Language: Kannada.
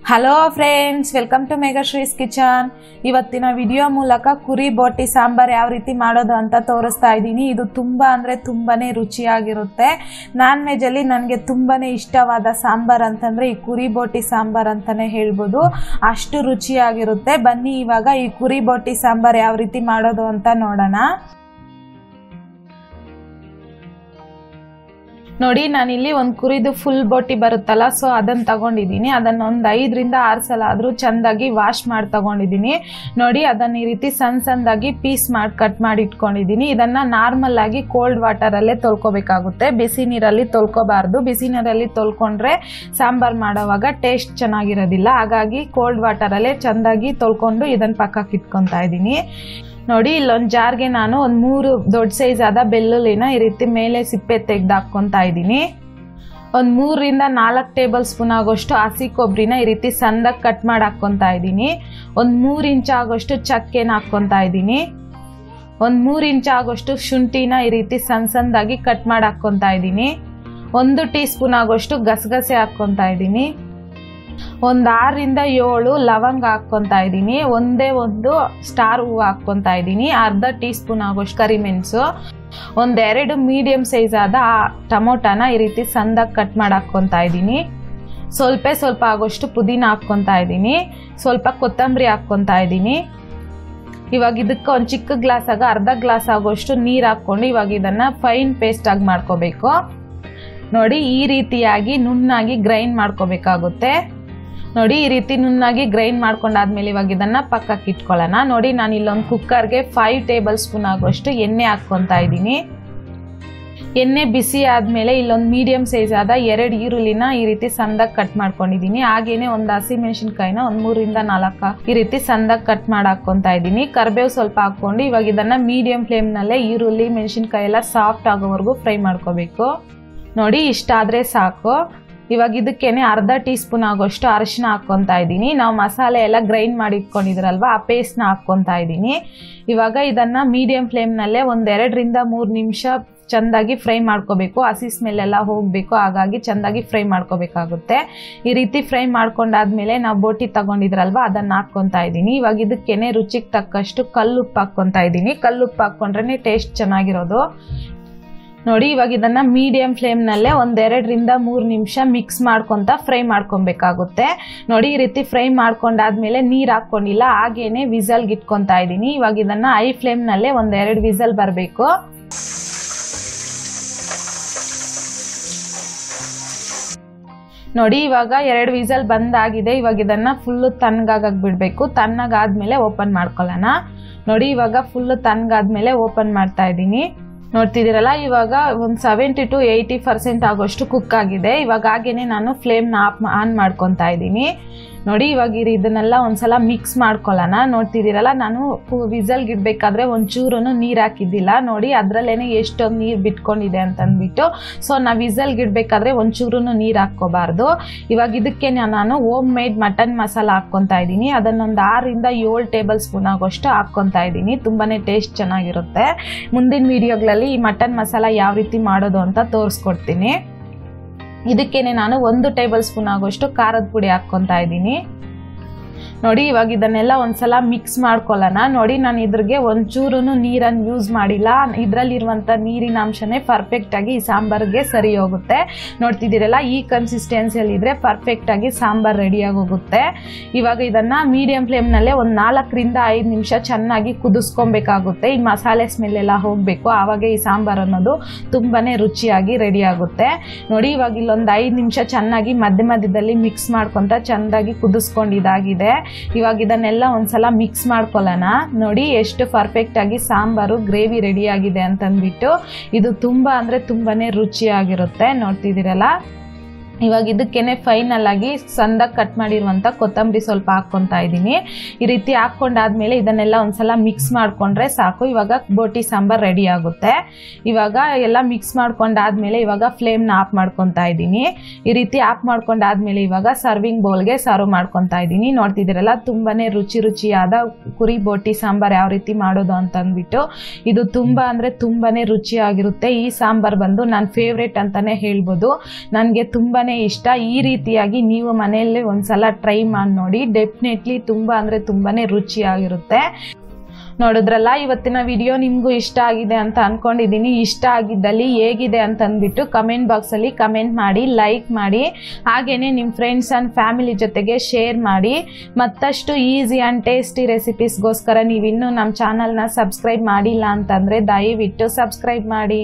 Hello friends, welcome to Meghashree's kitchen. ಇವತ್ತಿನ ವಿಡಿಯೋ ಮೂಲಕ ಕುರಿ ಬೋಟಿ ಸಾಂಬಾರ್ ಯಾವ ರೀತಿ ಮಾಡೋದು ಅಂತ ತೋರಿಸ್ತಾ ಇದ್ದೀನಿ. ಇದು ತುಂಬಾ ಅಂದರೆ ತುಂಬಾನೇ ರುಚಿಯಾಗಿರುತ್ತೆ. ನಾನ್ ವೆಜ್ಜಲ್ಲಿ ನನಗೆ ತುಂಬಾನೇ ಇಷ್ಟವಾದ ಸಾಂಬಾರ್ ಅಂತಂದರೆ ಈ ಕುರಿ ಬೋಟಿ ಸಾಂಬಾರ್ ಅಂತಲೇ ಹೇಳ್ಬೋದು. ಅಷ್ಟು ರುಚಿಯಾಗಿರುತ್ತೆ. ಬನ್ನಿ ಇವಾಗ ಈ ಕುರಿ ಬೋಟಿ ಸಾಂಬಾರ್ ಯಾವ ರೀತಿ ಮಾಡೋದು ಅಂತ ನೋಡೋಣ. ನೋಡಿ, ನಾನಿಲ್ಲಿ ಒಂದು ಕುರಿದು ಫುಲ್ ಬೋಟಿ ಬರುತ್ತಲ್ಲ, ಸೊ ಅದನ್ನು ತಗೊಂಡಿದ್ದೀನಿ. ಅದನ್ನು ಒಂದು 5 ರಿಂದ 6 ಸಲ ಆದರೂ ಚೆಂದಾಗಿ ವಾಶ್ ಮಾಡಿ ತಗೊಂಡಿದ್ದೀನಿ. ನೋಡಿ, ಅದನ್ನು ಈ ರೀತಿ ಸಣ್ಣದಾಗಿ ಪೀಸ್ ಮಾಡಿ ಕಟ್ ಮಾಡಿ ಇಟ್ಕೊಂಡಿದ್ದೀನಿ. ಇದನ್ನು ನಾರ್ಮಲ್ ಆಗಿ ಕೋಲ್ಡ್ ವಾಟರಲ್ಲೇ ತೊಳ್ಕೊಬೇಕಾಗುತ್ತೆ, ಬಿಸಿ ನೀರಲ್ಲಿ ತೊಳ್ಕೊಬಾರ್ದು. ಬಿಸಿ ನೀರಲ್ಲಿ ತೊಳ್ಕೊಂಡ್ರೆ ಸಾಂಬಾರ್ ಮಾಡೋವಾಗ ಟೇಸ್ಟ್ ಚೆನ್ನಾಗಿರೋದಿಲ್ಲ. ಹಾಗಾಗಿ ಕೋಲ್ಡ್ ವಾಟರಲ್ಲೇ ಚೆಂದಾಗಿ ತೊಳ್ಕೊಂಡು ಇದನ್ನು ಪಕ್ಕಕ್ಕೆ ಇಟ್ಕೊತಾ ಇದ್ದೀನಿ. ನೋಡಿ, ಇಲ್ಲೊಂದು ಜಾರ್ಗೆ ನಾನು ಒಂದು 3 ದೊಡ್ಡ ಸೈಜ್ ಆದ ಬೆಳ್ಳುಳ್ಳಿನ ಈ ರೀತಿ ಮೇಲೆ ಸಿಪ್ಪೆ ತೆಗೆದು ಹಾಕ್ಕೊತಾ ಇದ್ದೀನಿ. ಒಂದು 3 ರಿಂದ 4 ಟೇಬಲ್ ಸ್ಪೂನ್ ಆಗೋಷ್ಟು ಹಸಿ ಕೊಬ್ಬರಿನ ಈ ರೀತಿ ಸಣ್ಣದಾಗಿ ಕಟ್ ಮಾಡಿ ಹಾಕ್ಕೊತಾ ಇದ್ದೀನಿ. ಒಂದು 3 ಇಂಚ್ ಆಗೋಷ್ಟು ಚಕ್ಕೆನ ಹಾಕ್ಕೊತಾ ಇದ್ದೀನಿ. ಒಂದು 3 ಇಂಚ್ ಆಗೋಷ್ಟು ಶುಂಠಿನ ಈ ರೀತಿ ಸಣ್ಣದಾಗಿ ಕಟ್ ಮಾಡಿ ಹಾಕ್ಕೊತಾ ಇದ್ದೀನಿ. 1 ಟೀ ಸ್ಪೂನ್ ಆಗೋಷ್ಟು ಗಸಗಸೆ ಹಾಕ್ಕೊತಾ ಇದ್ದೀನಿ. ಒಂದು 6 ರಿಂದ 7 ಲವಂಗ ಹಾಕ್ಕೊತಾ ಇದ್ದೀನಿ. ಒಂದೇ ಒಂದು ಸ್ಟಾರ್ ಹೂವು ಹಾಕ್ಕೊತಾ ಇದ್ದೀನಿ. ಅರ್ಧ ಟೀ ಸ್ಪೂನ್ ಆಗೋಷ್ಟು ಕರಿಮೆಣಸು, 1-2 ಮೀಡಿಯಂ ಸೈಜ್ ಆದ ಟೊಮೊಟೊನ ಈ ರೀತಿ ಸಣ್ಣದಾಗಿ ಕಟ್ ಮಾಡಿ ಹಾಕ್ಕೊತಾ ಇದ್ದೀನಿ. ಸ್ವಲ್ಪ ಆಗೋಷ್ಟು ಪುದೀನ ಹಾಕ್ಕೊತಾ ಇದ್ದೀನಿ. ಸ್ವಲ್ಪ ಕೊತ್ತಂಬರಿ ಹಾಕ್ಕೊತಾ ಇದ್ದೀನಿ. ಇವಾಗ ಇದಕ್ಕೆ ಒಂದು ಚಿಕ್ಕ ಗ್ಲಾಸಾಗ ಅರ್ಧ ಗ್ಲಾಸ್ ಆಗೋಷ್ಟು ನೀರು ಹಾಕ್ಕೊಂಡು ಇವಾಗ ಇದನ್ನು ಫೈನ್ ಪೇಸ್ಟ್ ಆಗಿ ಮಾಡ್ಕೋಬೇಕು. ನೋಡಿ, ಈ ರೀತಿಯಾಗಿ ನುಣ್ಣಾಗಿ ಗ್ರೈಂಡ್ ಮಾಡ್ಕೋಬೇಕಾಗುತ್ತೆ. ನೋಡಿ, ಈ ರೀತಿ ನುಣ್ಣಾಗಿ ಗ್ರೈಂಡ್ ಮಾಡ್ಕೊಂಡಾದ್ಮೇಲೆ ಇವಾಗ ಇದನ್ನು ಪಕ್ಕಕ್ಕೆ ಇಟ್ಕೊಳ್ಳೋಣ. ನೋಡಿ, ನಾನು ಇಲ್ಲೊಂದು ಕುಕ್ಕರ್ಗೆ 5 ಟೇಬಲ್ ಸ್ಪೂನ್ ಆಗೋಷ್ಟು ಎಣ್ಣೆ ಹಾಕ್ಕೊತಾ ಇದ್ದೀನಿ. ಎಣ್ಣೆ ಬಿಸಿ ಆದಮೇಲೆ ಇಲ್ಲೊಂದು ಮೀಡಿಯಂ ಸೈಜ್ ಆದ 2 ಈರುಳ್ಳಿನ ಈ ರೀತಿ ಸಣ್ಣದಾಗಿ ಕಟ್ ಮಾಡ್ಕೊಂಡಿದ್ದೀನಿ. ಹಾಗೇನೆ ಒಂದು ಹಸಿಮೆಣಸಿನ್ಕಾಯಿನ ಒಂದು 3 ರಿಂದ 4 ಈ ರೀತಿ ಸಣ್ಣದಾಗಿ ಕಟ್ ಮಾಡಿ ಹಾಕ್ಕೊತಾ ಇದ್ದೀನಿ. ಕರಿಬೇವು ಸ್ವಲ್ಪ ಹಾಕ್ಕೊಂಡು ಇವಾಗ ಇದನ್ನು ಮೀಡಿಯಂ ಫ್ಲೇಮ್ನಲ್ಲೇ ಈರುಳ್ಳಿ ಮೆಣಸಿನ್ಕಾಯಿ ಎಲ್ಲ ಸಾಫ್ಟ್ ಆಗೋವರೆಗೂ ಫ್ರೈ ಮಾಡ್ಕೋಬೇಕು. ನೋಡಿ, ಇಷ್ಟಾದರೆ ಸಾಕು. ಇವಾಗ ಇದಕ್ಕೇನೆ ಅರ್ಧ ಟೀ ಸ್ಪೂನ್ ಆಗೋಷ್ಟು ಅರಿಶಿನ ಹಾಕ್ಕೊತಾ ಇದ್ದೀನಿ. ನಾವು ಮಸಾಲೆ ಎಲ್ಲ ಗ್ರೈಂಡ್ ಮಾಡಿ ಇಟ್ಕೊಂಡಿದ್ರಲ್ವ, ಆ ಪೇಸ್ಟ್ನ ಹಾಕ್ಕೊತಾ ಇದ್ದೀನಿ. ಇವಾಗ ಇದನ್ನು ಮೀಡಿಯಂ ಫ್ಲೇಮ್ನಲ್ಲೇ ಒಂದು 2 ರಿಂದ 3 ನಿಮಿಷ ಚೆಂದಾಗಿ ಫ್ರೈ ಮಾಡ್ಕೋಬೇಕು. ಹಸಿ ಸ್ಮೆಲ್ ಎಲ್ಲ ಹೋಗಬೇಕು, ಹಾಗಾಗಿ ಚೆಂದಾಗಿ ಫ್ರೈ ಮಾಡ್ಕೋಬೇಕಾಗುತ್ತೆ. ಈ ರೀತಿ ಫ್ರೈ ಮಾಡ್ಕೊಂಡಾದ್ಮೇಲೆ ನಾವು ಬೋಟಿ ತಗೊಂಡಿದ್ರಲ್ವ, ಅದನ್ನು ಹಾಕ್ಕೊತಾ ಇದ್ದೀನಿ. ಇವಾಗ ಇದಕ್ಕೇನೆ ರುಚಿಗೆ ತಕ್ಕಷ್ಟು ಕಲ್ಲುಪ್ಪು ಹಾಕ್ಕೊತಾ ಇದ್ದೀನಿ. ಕಲ್ಲುಪ್ಪು ಹಾಕ್ಕೊಂಡ್ರೆ ಟೇಸ್ಟ್ ಚೆನ್ನಾಗಿರೋದು. ನೋಡಿ, ಇವಾಗ ಇದನ್ನು ಮೀಡಿಯಂ ಫ್ಲೇಮ್ನಲ್ಲೇ ಒಂದು 2 ರಿಂದ 3 ನಿಮಿಷ ಮಿಕ್ಸ್ ಮಾಡ್ಕೊತ ಫ್ರೈ ಮಾಡ್ಕೊಬೇಕಾಗುತ್ತೆ. ನೋಡಿ, ಈ ರೀತಿ ಫ್ರೈ ಮಾಡ್ಕೊಂಡಾದ್ಮೇಲೆ ನೀರು ಹಾಕ್ಕೊಂಡಿಲ್ಲ, ಹಾಗೇನೆ ವಿಸಲ್ಗೆ ಇಟ್ಕೊತಾ ಇದ್ದೀನಿ. ಇವಾಗ ಇದನ್ನು ಹೈ ಫ್ಲೇಮ್ನಲ್ಲೇ ಒಂದು 2 ವಿಸಲ್ ಬರಬೇಕು. ನೋಡಿ, ಇವಾಗ 2 ವಿಸಲ್ ಬಂದಾಗಿದೆ. ಇವಾಗ ಇದನ್ನು ಫುಲ್ಲು ತಣ್ಣಗಾಗಕ್ಕೆ ಬಿಡಬೇಕು. ತಣ್ಣಗಾದ್ಮೇಲೆ ಓಪನ್ ಮಾಡ್ಕೊಳ್ಳೋಣ. ನೋಡಿ, ಇವಾಗ ಫುಲ್ಲು ತಣ್ಣಗಾದ್ಮೇಲೆ ಓಪನ್ ಮಾಡ್ತಾ ಇದ್ದೀನಿ. ನೋಡ್ತಿದ್ದೀರಲ್ಲ, ಇವಾಗ ಒಂದು 70 to 80% ಆಗೋಷ್ಟು ಕುಕ್ ಆಗಿದೆ. ಇವಾಗ ಹಾಗೇನೆ ನಾನು ಫ್ಲೇಮ್ನ ಆನ್ ಮಾಡ್ಕೊತಾ ಇದ್ದೀನಿ. ನೋಡಿ, ಇವಾಗ ಇದನ್ನೆಲ್ಲ ಒಂದ್ಸಲ ಮಿಕ್ಸ್ ಮಾಡ್ಕೊಳ್ಳೋಣ. ನೋಡ್ತಿದ್ದೀರಲ್ಲ, ನಾನು ವಿಸಲ್ಗೆ ಇಡಬೇಕಾದ್ರೆ ಒಂಚೂರು ನೀರು ಹಾಕಿದ್ದಿಲ್ಲ. ನೋಡಿ, ಅದರಲ್ಲೇನೆ ಎಷ್ಟೊಂದು ನೀರು ಬಿಟ್ಕೊಂಡಿದೆ ಅಂತಂದ್ಬಿಟ್ಟು. ಸೊ ನಾವು ವಿಸಲ್ಗೆ ಇಡಬೇಕಾದ್ರೆ ಒಂಚೂರು ನೀರು ಹಾಕ್ಕೋಬಾರ್ದು. ಇವಾಗ ಇದಕ್ಕೆ ನಾನು ಹೋಮ್ ಮೇಡ್ ಮಟನ್ ಮಸಾಲ ಹಾಕ್ಕೊತಾ ಇದ್ದೀನಿ. ಅದನ್ನೊಂದು 6 ರಿಂದ 7 ಟೇಬಲ್ ಸ್ಪೂನ್ ಆಗೋಷ್ಟು ಹಾಕ್ಕೊತಾ ಇದ್ದೀನಿ. ತುಂಬಾ ಟೇಸ್ಟ್ ಚೆನ್ನಾಗಿರುತ್ತೆ. ಮುಂದಿನ ವಿಡಿಯೋಗಳಲ್ಲಿ ಈ ಮಟನ್ ಮಸಾಲ ಯಾವ ರೀತಿ ಮಾಡೋದು ಅಂತ ತೋರಿಸ್ಕೊಡ್ತೀನಿ. ಇದಕ್ಕೇನೆ ನಾನು 1 ಟೇಬಲ್ ಸ್ಪೂನ್ ಆಗೋಷ್ಟು ಖಾರದ ಪುಡಿ ಹಾಕ್ಕೊತಾ ಇದ್ದೀನಿ. ನೋಡಿ, ಇವಾಗ ಇದನ್ನೆಲ್ಲ ಒಂದ್ಸಲ ಮಿಕ್ಸ್ ಮಾಡ್ಕೊಳ್ಳೋಣ. ನೋಡಿ, ನಾನು ಇದ್ರಿಗೆ ಒಂಚೂರು ನೀರನ್ನು ಯೂಸ್ ಮಾಡಿಲ್ಲ. ಇದರಲ್ಲಿರುವಂಥ ನೀರಿನ ಅಂಶನೇ ಪರ್ಫೆಕ್ಟಾಗಿ ಈ ಸಾಂಬಾರಿಗೆ ಸರಿ ಹೋಗುತ್ತೆ. ನೋಡ್ತಿದ್ದೀರಲ್ಲ, ಈ ಕನ್ಸಿಸ್ಟೆನ್ಸಿಯಲ್ಲಿ ಇದ್ರೆ ಪರ್ಫೆಕ್ಟಾಗಿ ಸಾಂಬಾರು ರೆಡಿಯಾಗಿ ಹೋಗುತ್ತೆ. ಇವಾಗ ಇದನ್ನು ಮೀಡಿಯಂ ಫ್ಲೇಮ್ನಲ್ಲೇ ಒಂದು 4 ರಿಂದ 5 ನಿಮಿಷ ಚೆನ್ನಾಗಿ ಕುದಿಸ್ಕೊಬೇಕಾಗುತ್ತೆ. ಈ ಮಸಾಲೆ ಸ್ಮೆಲ್ ಎಲ್ಲ ಹೋಗಬೇಕು, ಆವಾಗ ಈ ಸಾಂಬಾರು ಅನ್ನೋದು ತುಂಬಾ ರುಚಿಯಾಗಿ ರೆಡಿ ಆಗುತ್ತೆ. ನೋಡಿ, ಇವಾಗ ಇಲ್ಲೊಂದು 5 ನಿಮಿಷ ಚೆನ್ನಾಗಿ ಮಧ್ಯದಲ್ಲಿ ಮಿಕ್ಸ್ ಮಾಡ್ಕೊತ ಚೆಂದಾಗಿ ಕುದಿಸ್ಕೊಂಡಿದ್ದಾಗಿದೆ. ಇವಾಗ ಇದನ್ನೆಲ್ಲ ಒಂದ್ಸಲ ಮಿಕ್ಸ್ ಮಾಡ್ಕೊಳ್ಳೋಣ. ನೋಡಿ, ಎಷ್ಟು ಪರ್ಫೆಕ್ಟ್ ಆಗಿ ಸಾಂಬಾರು ಗ್ರೇವಿ ರೆಡಿ ಆಗಿದೆ ಅಂತಂದ್ಬಿಟ್ಟು. ಇದು ತುಂಬಾ ಅಂದ್ರೆ ತುಂಬಾನೇ ರುಚಿಯಾಗಿರುತ್ತೆ. ನೋಡ್ತಿದ್ದೀರಲ್ಲ, ಇವಾಗ ಇದಕ್ಕೇನೆ ಫೈನಲ್ ಆಗಿ ಸಣ್ಣದಾಗಿ ಕಟ್ ಮಾಡಿರುವಂಥ ಕೊತ್ತಂಬರಿ ಸ್ವಲ್ಪ ಹಾಕ್ಕೊತಾ ಇದ್ದೀನಿ. ಈ ರೀತಿ ಹಾಕ್ಕೊಂಡಾದ್ಮೇಲೆ ಇದನ್ನೆಲ್ಲ ಒಂದ್ಸಲ ಮಿಕ್ಸ್ ಮಾಡ್ಕೊಂಡ್ರೆ ಸಾಕು. ಇವಾಗ ಬೋಟಿ ಸಾಂಬಾರ್ ರೆಡಿ ಆಗುತ್ತೆ. ಇವಾಗ ಎಲ್ಲ ಮಿಕ್ಸ್ ಮಾಡ್ಕೊಂಡಾದ್ಮೇಲೆ ಇವಾಗ ಫ್ಲೇಮ್ನ ಆಫ್ ಮಾಡ್ಕೊತಾ ಇದ್ದೀನಿ. ಈ ರೀತಿ ಆಫ್ ಮಾಡ್ಕೊಂಡಾದ್ಮೇಲೆ ಇವಾಗ ಸರ್ವಿಂಗ್ ಬೌಲ್ಗೆ ಸರ್ವ್ ಮಾಡ್ಕೊತಾ ಇದ್ದೀನಿ. ನೋಡ್ತಿದ್ದೀರಲ್ಲ, ತುಂಬಾನೇ ರುಚಿಯಾದ ಕುರಿ ಬೋಟಿ ಸಾಂಬಾರ್ ಯಾವ ರೀತಿ ಮಾಡೋದು ಅಂತಂದ್ಬಿಟ್ಟು. ಇದು ತುಂಬಾ ಅಂದ್ರೆ ತುಂಬಾನೇ ರುಚಿಯಾಗಿರುತ್ತೆ. ಈ ಸಾಂಬಾರ್ ಬಂದು ನನ್ನ ಫೇವ್ರೇಟ್ ಅಂತಾನೆ ಹೇಳ್ಬೋದು. ನನಗೆ ತುಂಬಾ ಇಷ್ಟ. ಈ ರೀತಿಯಾಗಿ ನೀವು ಮನೆಯಲ್ಲೇ ಒಂದ್ಸಲ ಟ್ರೈ ಮಾಡಿ ನೋಡಿ. ಡೆಫಿನೆಟ್ಲಿ ತುಂಬಾ ಅಂದರೆ ತುಂಬಾನೇ ರುಚಿಯಾಗಿರುತ್ತೆ. ನೋಡಿದ್ರಲ್ಲ, ಇವತ್ತಿನ ವಿಡಿಯೋ ನಿಮಗೂ ಇಷ್ಟ ಆಗಿದೆ ಅಂತ ಅನ್ಕೊಂಡಿದ್ದೀನಿ. ಇಷ್ಟ ಆಗಿದ್ದಲ್ಲಿ ಹೇಗಿದೆ ಅಂತ ಅಂದ್ಬಿಟ್ಟು ಕಮೆಂಟ್ ಬಾಕ್ಸಲ್ಲಿ ಕಮೆಂಟ್ ಮಾಡಿ, ಲೈಕ್ ಮಾಡಿ, ಹಾಗೆಯೇ ನಿಮ್ಮ ಫ್ರೆಂಡ್ಸ್ ಆ್ಯಂಡ್ ಫ್ಯಾಮಿಲಿ ಜೊತೆಗೆ ಶೇರ್ ಮಾಡಿ. ಮತ್ತಷ್ಟು ಈಸಿ ಆ್ಯಂಡ್ ಟೇಸ್ಟಿ ರೆಸಿಪೀಸ್ಗೋಸ್ಕರ ನೀವಿನ್ನೂ ನಮ್ಮ ಚಾನಲ್ನ ಸಬ್ಸ್ಕ್ರೈಬ್ ಮಾಡಿಲ್ಲ ಅಂತಂದರೆ ದಯವಿಟ್ಟು ಸಬ್ಸ್ಕ್ರೈಬ್ ಮಾಡಿ.